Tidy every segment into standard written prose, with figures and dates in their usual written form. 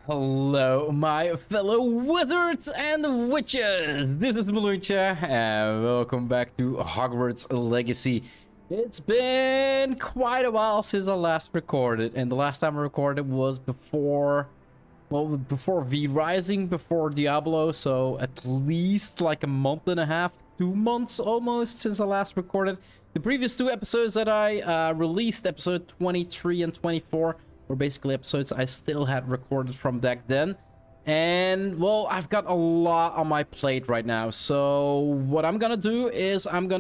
Hello, my fellow wizards and witches! This is Mloentje, and welcome back to Hogwarts Legacy. It's been quite a while since I last recorded, and the last time I recorded was before V-Rising, before Diablo, so at least like a month and a half, 2 months almost since I last recorded. The previous two episodes that I released, episode 23 and 24, were basically episodes I still had recorded from back then. And, well, I've got a lot on my plate right now. So, what I'm gonna do is I'm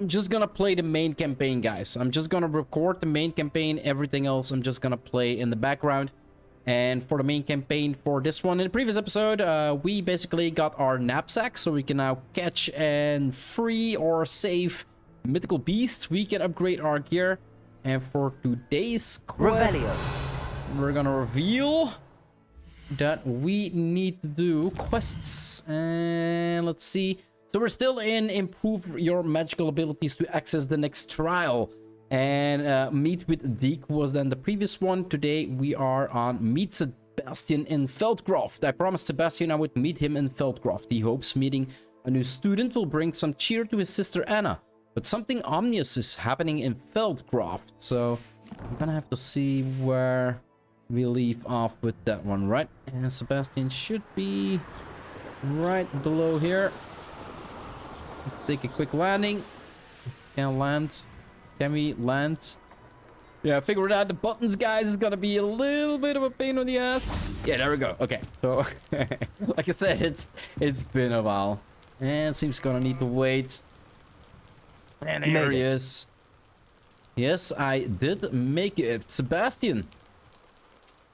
just gonna play the main campaign, guys. I'm just gonna record the main campaign. Everything else I'm just gonna play in the background. And for the main campaign for this one, in the previous episode, we basically got our knapsack. So we can now catch and free or save mythical beasts. We can upgrade our gear. And for today's quest, we're gonna reveal that we need to do quests. And let's see. So we're still in improve your magical abilities to access the next trial. And meet with Deke was then the previous one. Today we are on meet Sebastian in Feldcroft. I promised Sebastian I would meet him in Feldcroft. He hopes meeting a new student will bring some cheer to his sister Anna. But something ominous is happening in Feldcroft, so I'm gonna have to see where we leave off with that one, right? And Sebastian should be right below here. Let's take a quick landing. Can land? Can we land? Yeah, figured out the buttons, guys. It's gonna be a little bit of a pain in the ass. Yeah, there we go. Okay, so like I said, it's been a while, and it seems gonna need to wait. And here he is. Yes, I did make it. Sebastian.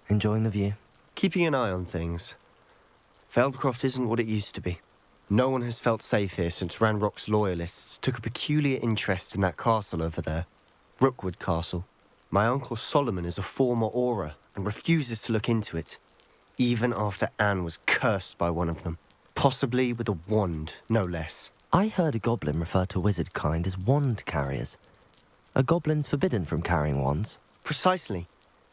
Enjoying the view? Keeping an eye on things. Feldcroft isn't what it used to be. No one has felt safe here since Ranrock's loyalists took a peculiar interest in that castle over there. Rookwood Castle. My uncle Solomon is a former Auror and refuses to look into it, even after Anne was cursed by one of them. Possibly with a wand, no less. I heard a goblin refer to wizard kind as wand carriers. Are goblins forbidden from carrying wands? Precisely.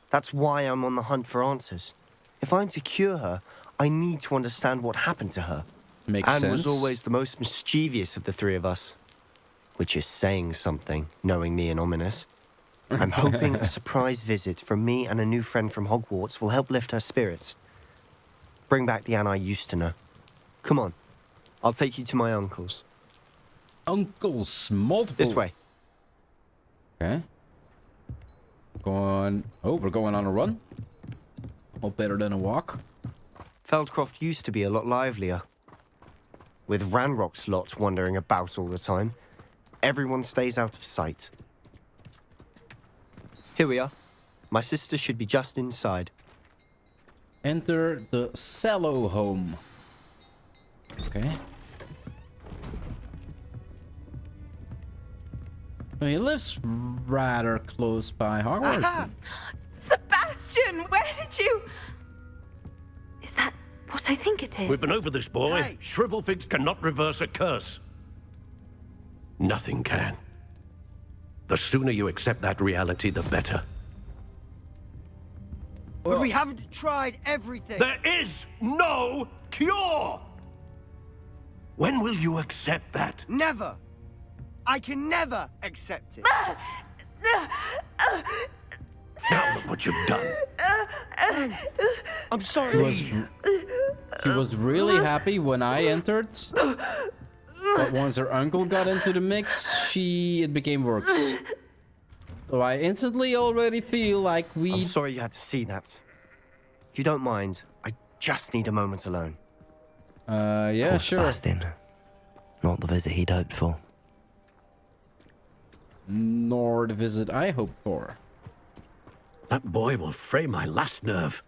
That's why I'm on the hunt for answers. If I'm to cure her, I need to understand what happened to her. Makes sense. Anne was always the most mischievous of the three of us. Which is saying something, knowing me and ominous. I'm hoping a surprise visit from me and a new friend from Hogwarts will help lift her spirits. Bring back the Anne I used to know. Come on. I'll take you to my uncle's. Uncles, multiple. This way. Okay. Going. Oh, we're going on a run. All better than a walk. Feldcroft used to be a lot livelier. With Ranrock's lot wandering about all the time, everyone stays out of sight. Here we are. My sister should be just inside. Enter the Sallow home. Okay. He lives rather close by Hogwarts. Aha! Sebastian, where did you... Is that what I think it is? We've been over this, boy. Hey. Shrivelfigs cannot reverse a curse. Nothing can. The sooner you accept that reality, the better. But we haven't tried everything. There is no cure! When will you accept that? Never. I can never accept it. Now look what you've done. I'm sorry. She was really happy when I entered. But once her uncle got into the mix, it became worse. So I instantly already feel like I'm sorry you had to see that. If you don't mind, I just need a moment alone. Yeah, Poor sure. Sebastian. Not the visit he'd hoped for. Nor the visit I hoped for. That boy will fray my last nerve.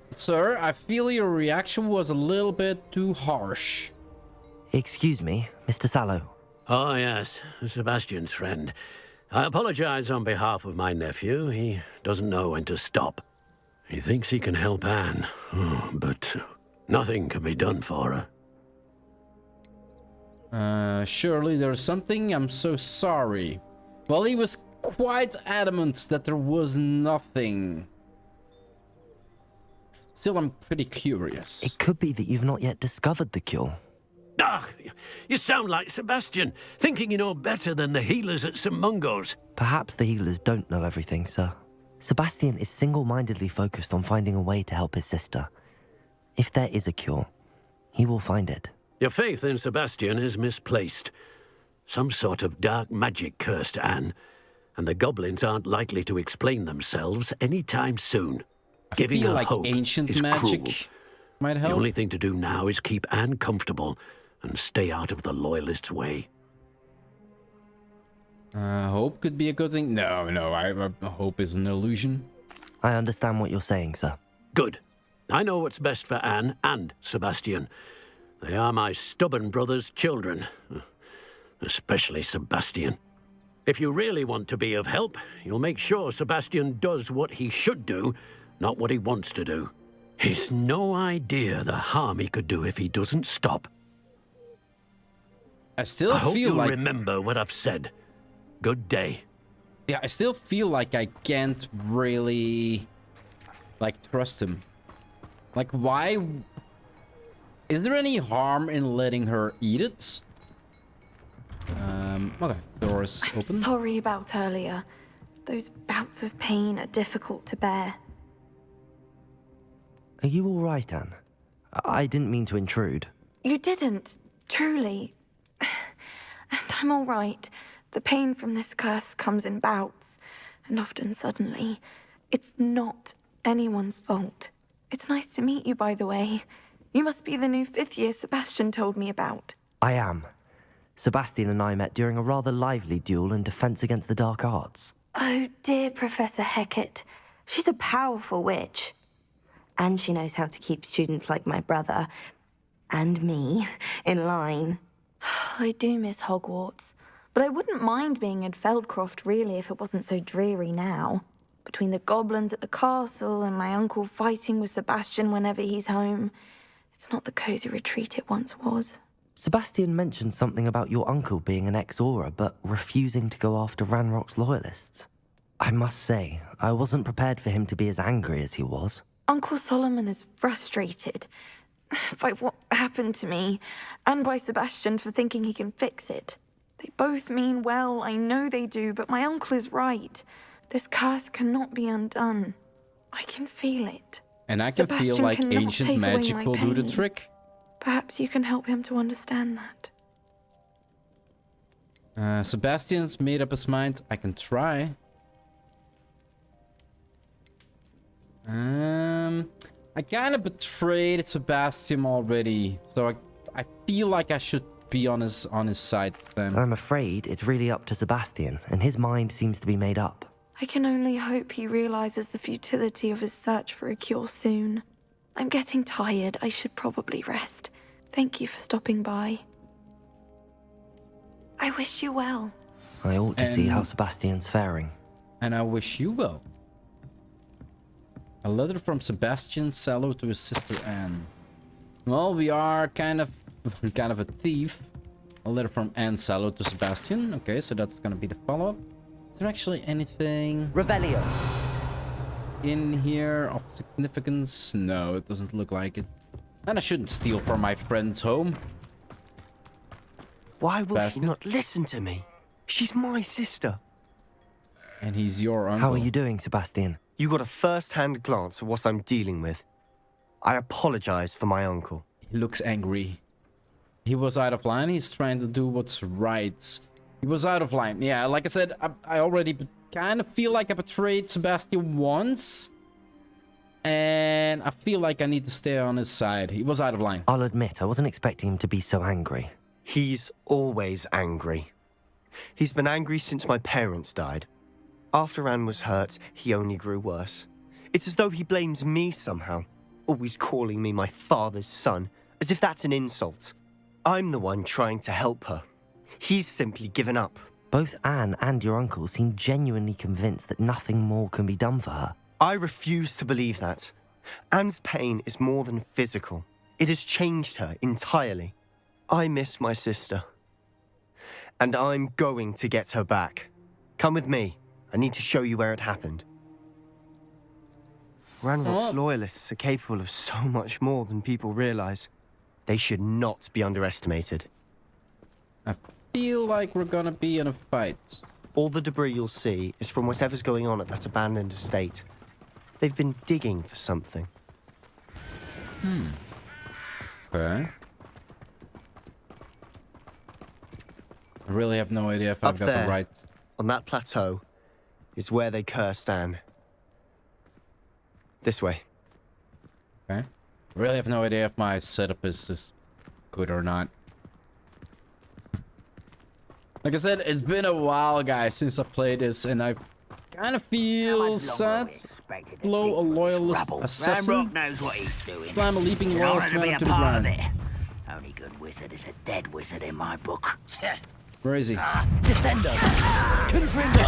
Sir, I feel your reaction was a little bit too harsh. Excuse me, Mr. Sallow. Oh, yes, Sebastian's friend. I apologize on behalf of my nephew. He doesn't know when to stop. He thinks he can help Anne, but nothing can be done for her. Surely there's something. I'm so sorry. Well, he was quite adamant that there was nothing. Still, I'm pretty curious. It could be that you've not yet discovered the cure. Ah, you sound like Sebastian, thinking you know better than the healers at St. Mungo's. Perhaps the healers don't know everything, sir. Sebastian is single-mindedly focused on finding a way to help his sister. If there is a cure, he will find it. Your faith in Sebastian is misplaced. Some sort of dark magic cursed Anne, and the goblins aren't likely to explain themselves any time soon. Giving feel her like hope ancient is magic cruel. might The help. only thing to do now is keep Anne comfortable and stay out of the Loyalists' way. Hope could be a good thing. No, hope is an illusion. I understand what you're saying, sir. Good. I know what's best for Anne and Sebastian. They are my stubborn brother's children. Especially Sebastian. If you really want to be of help, you'll make sure Sebastian does what he should do, not what he wants to do. He's no idea the harm he could do if he doesn't stop. I still I hope feel you like remember what I've said. Good day. yeah, I still feel like I can't really trust him. Like, why? Is there any harm in letting her eat it? Okay, door's I'm open. sorry about earlier. Those bouts of pain are difficult to bear. Are you all right, Anne? I didn't mean to intrude. You didn't, truly. And I'm all right. The pain from this curse comes in bouts, and often suddenly. It's not anyone's fault. It's nice to meet you, by the way. You must be the new 5th year Sebastian told me about. I am. Sebastian and I met during a rather lively duel in defense against the dark arts. Oh, dear Professor Hecat. She's a powerful witch. And she knows how to keep students like my brother, and me, in line. I do miss Hogwarts, but I wouldn't mind being in Feldcroft, really, if it wasn't so dreary now. Between the goblins at the castle and my uncle fighting with Sebastian whenever he's home, it's not the cozy retreat it once was. Sebastian mentioned something about your uncle being an ex-Aura, but refusing to go after Ranrock's loyalists. I must say, I wasn't prepared for him to be as angry as he was. Uncle Solomon is frustrated by what happened to me, and by Sebastian for thinking he can fix it. They both mean well, I know they do, but my uncle is right. This curse cannot be undone. I can feel it. And I can feel Sebastian like cannot ancient take away magic my will do the pain. trick. Perhaps you can help him to understand that. Sebastian's made up his mind. I can try. I kind of betrayed Sebastian already, so I feel like I should be on his side then. I'm afraid it's really up to Sebastian, and his mind seems to be made up. I can only hope he realizes the futility of his search for a cure soon. I'm getting tired. I should probably rest. Thank you for stopping by. I wish you well. I ought to see And- how Sebastian's faring. And I wish you well. A letter from Sebastian Sallow to his sister Anne. Well, we are kind of a thief. A letter from Anne Sallow to Sebastian. Okay, so that's gonna be the follow-up. Is there actually anything Revelio. in here of significance? No, it doesn't look like it. And I shouldn't steal from my friend's home. Why will he Sebastian? not listen to me? She's my sister. And he's your uncle. How are you doing, Sebastian? You got a first-hand glance at what I'm dealing with. I apologize for my uncle. He looks angry. He was out of line. He's trying to do what's right. He was out of line. Yeah, like I said, I already kind of feel like I betrayed Sebastian once. And I feel like I need to stay on his side. He was out of line. I'll admit, I wasn't expecting him to be so angry. He's always angry. He's been angry since my parents died. After Anne was hurt, he only grew worse. It's as though he blames me somehow, always calling me my father's son, as if that's an insult. I'm the one trying to help her. He's simply given up. Both Anne and your uncle seem genuinely convinced that nothing more can be done for her. I refuse to believe that. Anne's pain is more than physical. It has changed her entirely. I miss my sister. And I'm going to get her back. Come with me. I need to show you where it happened. Ranrock's Oh. loyalists are capable of so much more than people realize. They should not be underestimated. I feel like we're gonna be in a fight. All the debris you'll see is from whatever's going on at that abandoned estate. They've been digging for something. Okay. I really have no idea if I've Up got there. the right... On that plateau is where they cursed Anne. This way. Okay. I really have no idea if my setup is good or not. Like I said, it's been a while, guys, since I played this, and I kind of feel sad. Blow a loyalist assassin. Ranrock knows what he's doing. Slam a leaping It's an loyalist honour to be man a to the part of ground. it. Only good wizard is a dead wizard in my book. Where is he? Descendo. Confringo.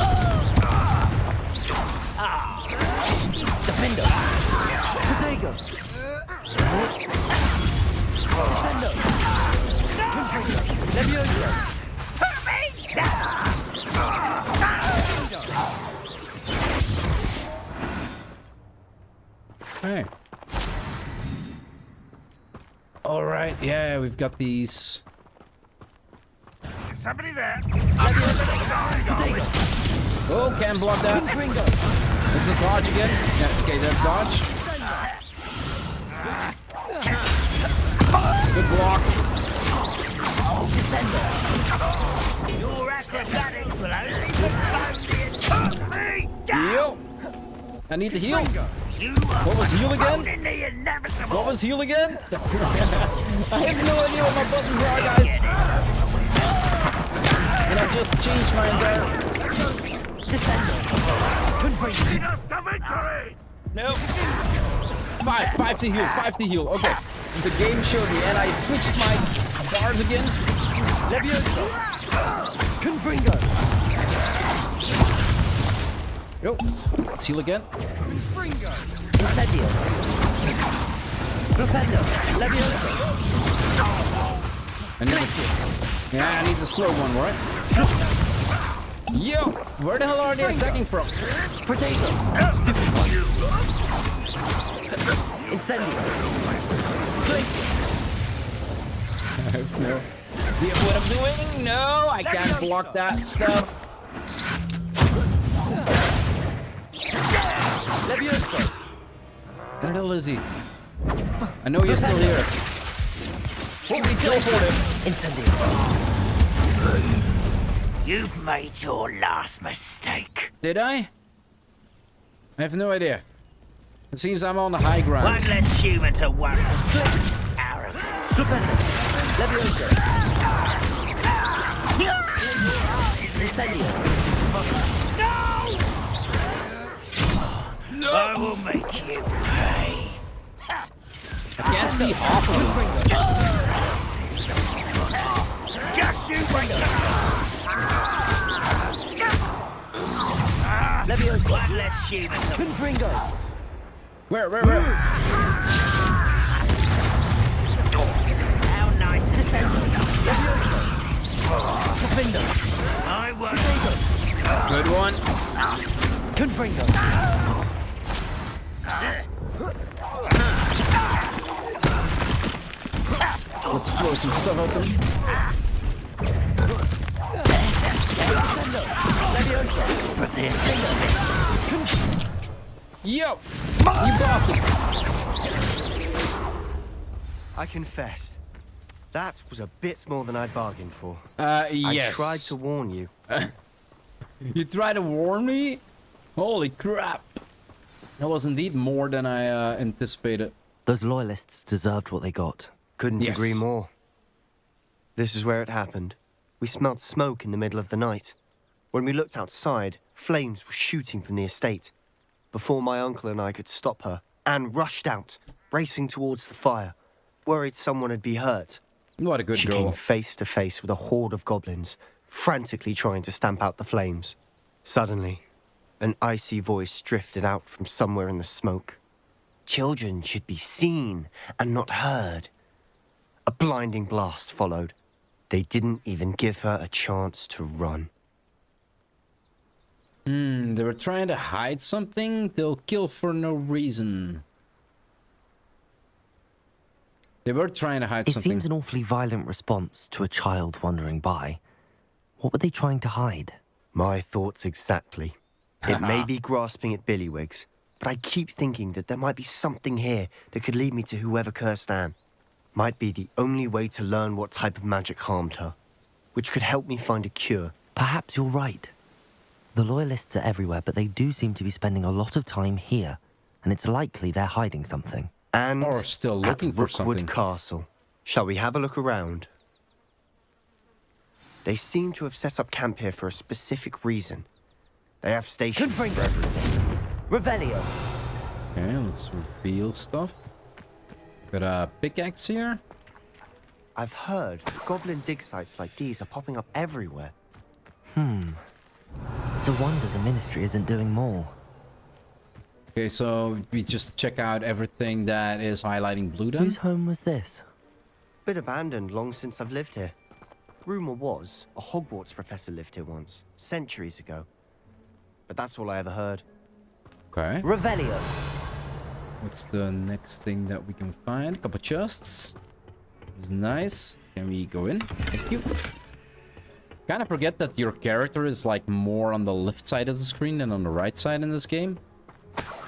Defendo. Protego. Descendo. Confringo. Levioso. Hey. All right, yeah, we've got these. Is somebody there? Oh, can't block that. Is it dodge again? Yeah, okay, that's dodge. Good block. Descendo. Your acrobatics will only confound me. Heal. I need to heal. You What was heal again? in the inevitable. What was heal again? I have no idea what my buttons are, guys. And I just changed my entire... Descendo. No. Five to heal, 5 to heal. Okay. The game showed me, and I switched my bars again. Levioso. Confringo. Yo. Let's heal again. Incendio. Propendo. Levioso. I need I need the slow one, right? Yo! Where the hell are they attacking from? Protego. Incendio. Glacius. I have no idea what I'm doing. No, I can't block that stuff. Levioso. Where the hell is he? I know you're still here. Oh, he teleported. Incendio. You've made your last mistake. Did I? I have no idea. It seems I'm on the high ground. One less human to worry. Arrogance. Levioso. Incendio. No! I will make you pay. I can't see half of them. Just you wait. Levioso. One less human to Confringo. Where? How nice. Descendo. Levioso. Profindo. I won't. Good one. Confringo. Let's throw some stuff at them. Yo! You bastard! I confess, that was a bit more than I'd bargained for. Yes. I tried to warn you. You tried to warn me? Holy crap. That was indeed more than I anticipated. Those loyalists deserved what they got. Couldn't Yes. agree more. This is where it happened. We smelled smoke in the middle of the night. When we looked outside, flames were shooting from the estate. Before my uncle and I could stop her, Anne rushed out, racing towards the fire, worried someone had been hurt. What a good She girl. came face to face with a horde of goblins, frantically trying to stamp out the flames. Suddenly, an icy voice drifted out from somewhere in the smoke. Children should be seen and not heard. A blinding blast followed. They didn't even give her a chance to run. They were trying to hide something. They'll kill for no reason. They were trying to hide It something. seems an awfully violent response to a child wandering by. What were they trying to hide? My thoughts exactly. It may be grasping at Billywigs, but I keep thinking that there might be something here that could lead me to whoever cursed Anne. Might be the only way to learn what type of magic harmed her, which could help me find a cure. Perhaps you're right. The Loyalists are everywhere, but they do seem to be spending a lot of time here, and it's likely they're hiding something. And Or still looking at for Rookwood something. Castle. Shall we have a look around? They seem to have set up camp here for a specific reason. They have stations for everything. Revelio! Okay, let's reveal stuff. Got a pickaxe here. I've heard goblin dig sites like these are popping up everywhere. It's a wonder the Ministry isn't doing more. Okay, so we just check out everything that is highlighting blue then. Whose home was this? Been abandoned long since I've lived here. Rumour was a Hogwarts professor lived here once, centuries ago. But that's all I ever heard. Okay. Revelio! What's the next thing that we can find? A couple chests. Is nice. Can we go in? Thank you. Kind of forget that your character is like more on the left side of the screen than on the right side in this game.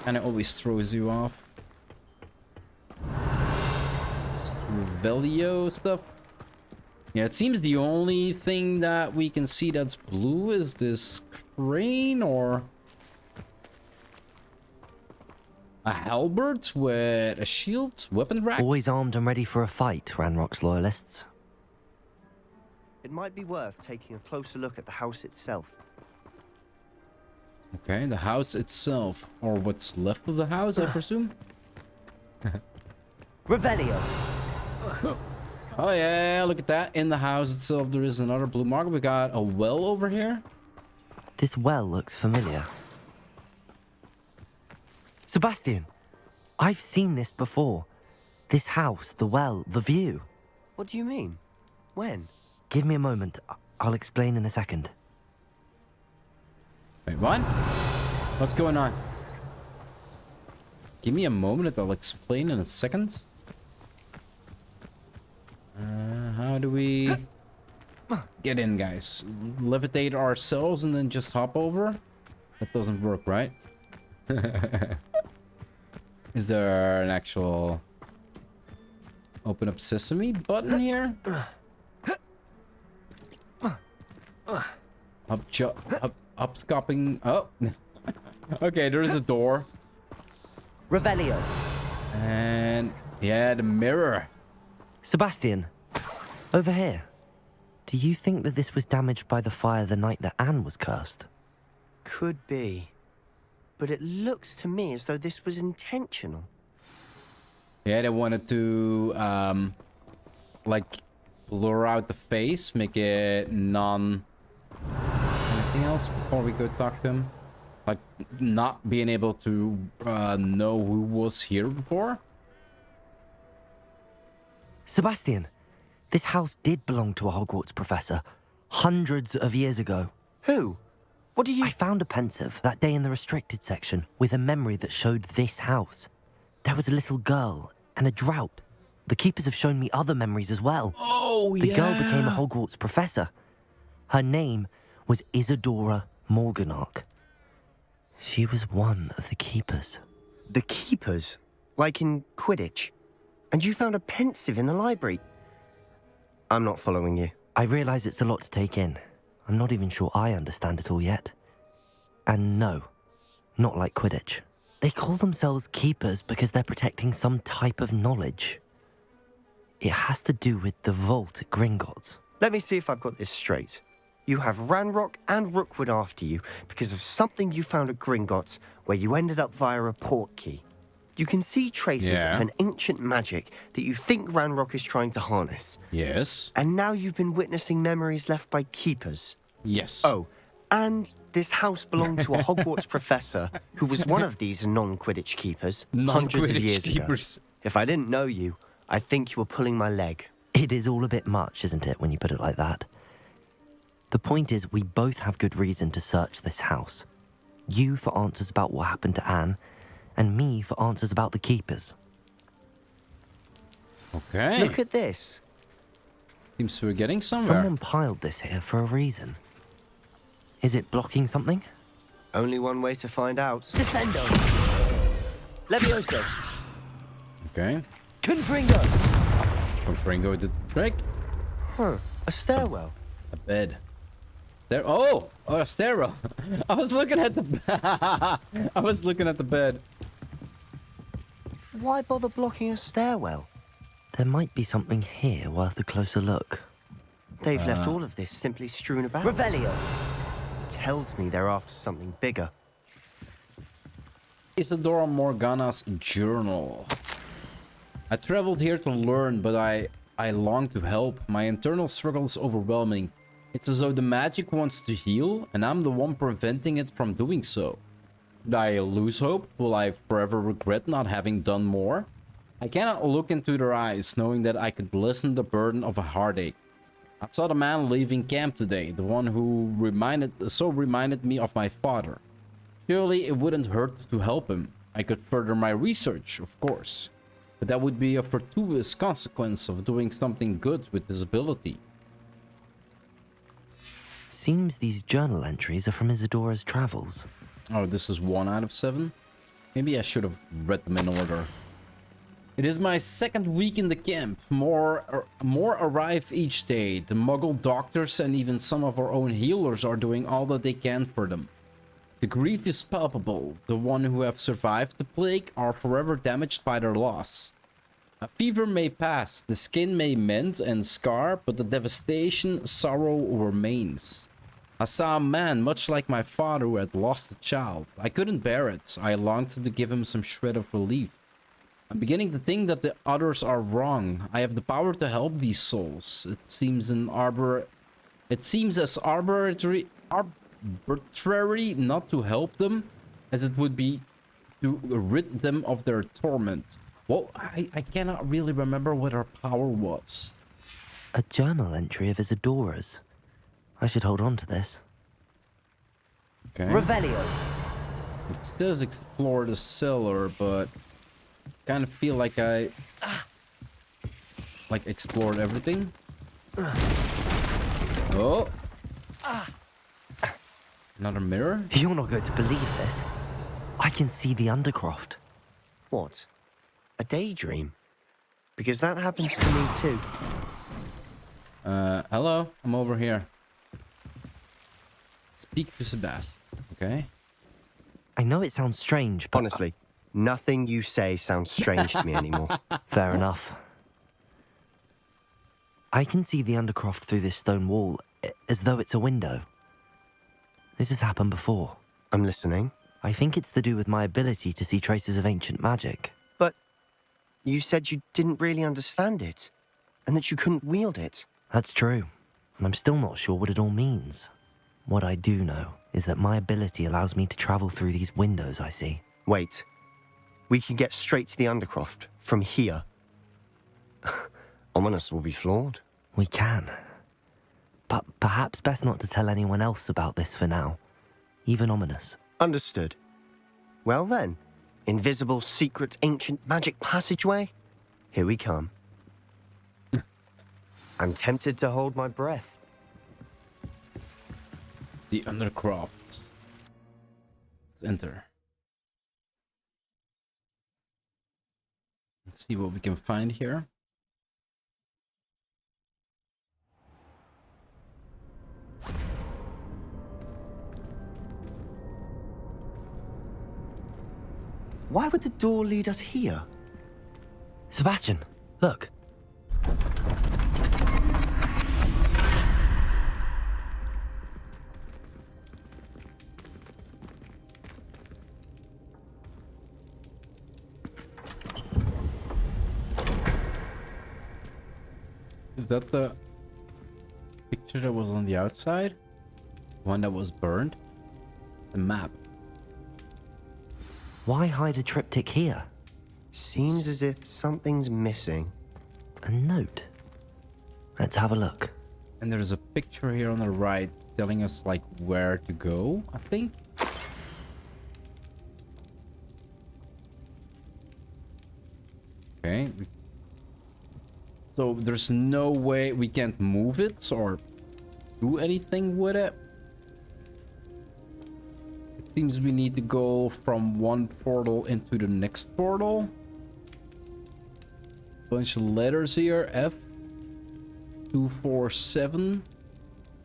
And it always throws you off. It's Revelio stuff. Yeah, it seems the only thing that we can see that's blue is this crane or a halberd with a shield, weapon rack. Always armed and ready for a fight, Ranrock's Loyalists. It might be worth taking a closer look at the house itself. Okay, the house itself, or what's left of the house, I presume. Revelio! Oh yeah, look at that. In the house itself, there is another blue marker. We got a well over here. This well looks familiar. Sebastian! I've seen this before. This house, the well, the view. What do you mean? When? Give me a moment. I'll explain in a second. Wait, what? What's going on? Give me a moment, I'll explain in a second. How do we get in, guys? Levitate ourselves and then just hop over? That doesn't work, right? Is there an actual open up sesame button here? Up scopping. Oh. Okay, there is a door. Revelio! And yeah, the mirror. Sebastian, over here. Do you think that this was damaged by the fire the night that Anne was cursed? Could be. But it looks to me as though this was intentional. Yeah, they wanted to like blur out the face, make it non anything else before we go talk to him. Like not being able to know who was here before. Sebastian, this house did belong to a Hogwarts professor hundreds of years ago. Who? What do you... I found a pensive that day in the restricted section with a memory that showed this house. There was a little girl and a drought. The keepers have shown me other memories as well. Oh, The girl became a Hogwarts professor. Her name was Isadora Morganach. She was one of the keepers. The keepers? Like in Quidditch? And you found a pensive in the library? I'm not following you. I realize it's a lot to take in. I'm not even sure I understand it all yet. And no, not like Quidditch. They call themselves keepers because they're protecting some type of knowledge. It has to do with the vault at Gringotts. Let me see if I've got this straight. You have Ranrock and Rookwood after you because of something you found at Gringotts where you ended up via a port key. You can see traces of an ancient magic that you think Ranrock is trying to harness. Yes. And now you've been witnessing memories left by keepers. Yes. Oh, and this house belonged to a Hogwarts professor who was one of these non-Quidditch keepers hundreds of years ago. If I didn't know you, I think you were pulling my leg. It is all a bit much, isn't it, when you put it like that? The point is, we both have good reason to search this house. You for answers about what happened to Anne, and me for answers about the keepers. Okay. Look at this. Seems we're getting somewhere. Someone piled this here for a reason. Is it blocking something? Only one way to find out. Descendo. Levioso. Okay. Confringo. Confringo did the trick. Huh. A stairwell. A bed. There. Oh, a stairwell. I was looking at the. I was looking at the bed. Why bother blocking a stairwell? There might be something here worth a closer look. They've left all of this simply strewn about. Revelio. Tells me they're after something bigger. Isadora Morgana's journal. I traveled here to learn, but I long to help. My internal struggle is overwhelming. It's as though the magic wants to heal, and I'm the one preventing it from doing so. Did I lose hope? Will I forever regret not having done more? I cannot look into their eyes, knowing that I could lessen the burden of a heartache. I saw the man leaving camp today, the one who reminded me of my father. Surely it wouldn't hurt to help him. I could further my research, of course. But that would be a fortuitous consequence of doing something good with this ability. Seems these journal entries are from Isadora's travels. Oh, this is 1 out of 7? Maybe I should have read them in order. It is my second week in the camp. More arrive each day. The Muggle doctors and even some of our own healers are doing all that they can for them. The grief is palpable. The one who have survived the plague are forever damaged by their loss. A fever may pass, the skin may mend and scar, but the devastation, sorrow remains. I saw a man much like my father who had lost a child. I couldn't bear it. I longed to give him some shred of relief. I'm beginning to think that the others are wrong. I have the power to help these souls. It seems as arbitrary not to help them as it would be to rid them of their torment. Well, I cannot really remember what her power was. A journal entry of Isadora's. I should hold on to this. Okay. Revelio. It says explore the cellar, but kind of feel like I explored everything. Oh. Another mirror? You're not going to believe this. I can see the Undercroft. What? A daydream? Because that happens to me too. Hello, I'm over here. Speak to Sebastian, okay? I know it sounds strange, but... Honestly, nothing you say sounds strange to me anymore. Fair enough. I can see the Undercroft through this stone wall, as though it's a window. This has happened before. I'm listening. I think it's to do with my ability to see traces of ancient magic. But you said you didn't really understand it, and that you couldn't wield it. That's true, and I'm still not sure what it all means. What I do know is that my ability allows me to travel through these windows I see. Wait. We can get straight to the Undercroft from here. Ominous will be flawed. We can. But perhaps best not to tell anyone else about this for now. Even Ominous. Understood. Well then, invisible, secret, ancient magic passageway? Here we come. I'm tempted to hold my breath. The Undercroft. Let's enter. Let's see what we can find here. Why would the door lead us here? Sebastian, look. Is that the picture that was on the outside? One that was burned? The map. Why hide a triptych here? Seems as if something's missing. A note. Let's have a look. And there's a picture here on the right telling us like where to go, I think. Okay. So there's no way we can't move it or do anything with it. It seems we need to go from one portal into the next portal. Bunch of letters here. F 247.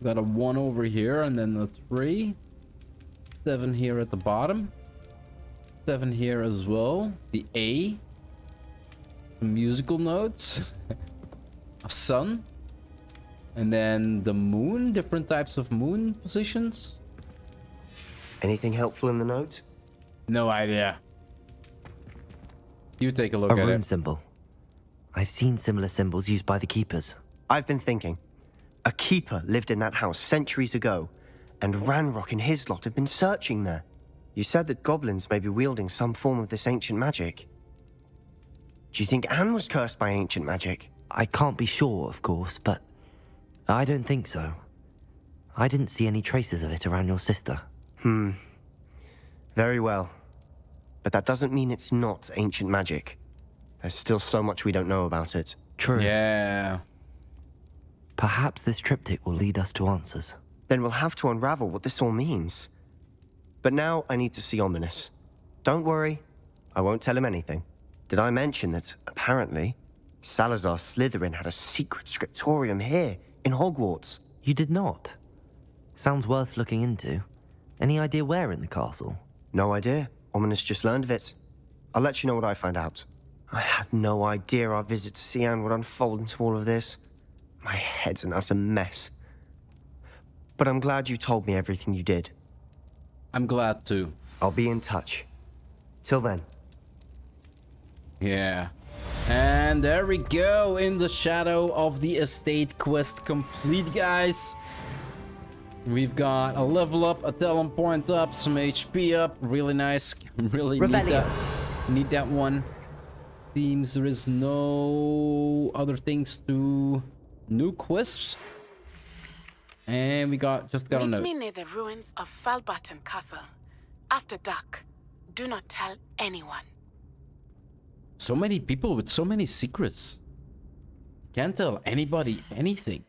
Got a 1 over here and then a 3. 7 here at the bottom. 7 here as well. The A. Some musical notes. A sun. And then the moon. Different types of moon positions. Anything helpful in the note? No idea. You take a look A at rune it. symbol. I've seen similar symbols used by the keepers. I've been thinking. A keeper lived in that house centuries ago, and Ranrock and his lot have been searching there. You said that goblins may be wielding some form of this ancient magic. Do you think Anne was cursed by ancient magic? I can't be sure, of course, but I don't think so. I didn't see any traces of it around your sister. Very well. But that doesn't mean it's not ancient magic. There's still so much we don't know about it. True. Yeah. Perhaps this triptych will lead us to answers. Then we'll have to unravel what this all means. But now I need to see Ominous. Don't worry, I won't tell him anything. Did I mention that, apparently, Salazar Slytherin had a secret scriptorium here in Hogwarts? You did not. Sounds worth looking into. Any idea where in the castle? No idea. Ominous just learned of it. I'll let you know what I find out. I had no idea our visit to Sian would unfold into all of this. My head's an utter mess. But I'm glad you told me everything you did. I'm glad too. I'll be in touch. Till then. Yeah. And there we go. In the shadow of the estate quest complete, guys. We've got a level up, a talent point up, some HP up. Really nice. Really need that one. Seems there is no other things to... New quests. And we just got a Meet note. me near the ruins of Feldcroft Castle. After dark. Do not tell anyone. So many people with so many secrets. Can't tell anybody anything.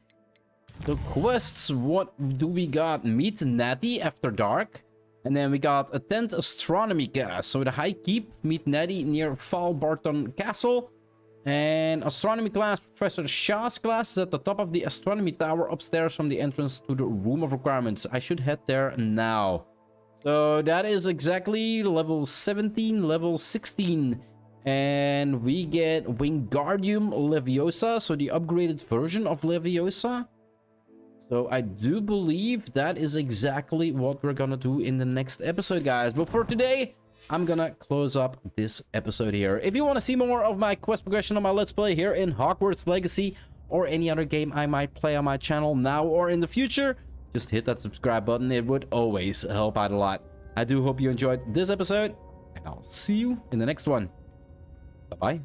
The quests, what do we got? Meet Natty after dark. And then we got attend astronomy class. So the High Keep, meet Natty near Feldcroft Castle. And astronomy class, Professor Shaw's class is at the top of the astronomy tower upstairs from the entrance to the room of requirements. I should head there now. So that is exactly level 17, level 16. And we get Wingardium Leviosa, so the upgraded version of Leviosa. So I do believe that is exactly what we're gonna do in the next episode, guys. But for today, I'm gonna close up this episode here. If you want to see more of my quest progression on my Let's Play here in Hogwarts Legacy, or any other game I might play on my channel now or in the future, just hit that subscribe button. It would always help out a lot. I do hope you enjoyed this episode, and I'll see you in the next one. Bye-bye.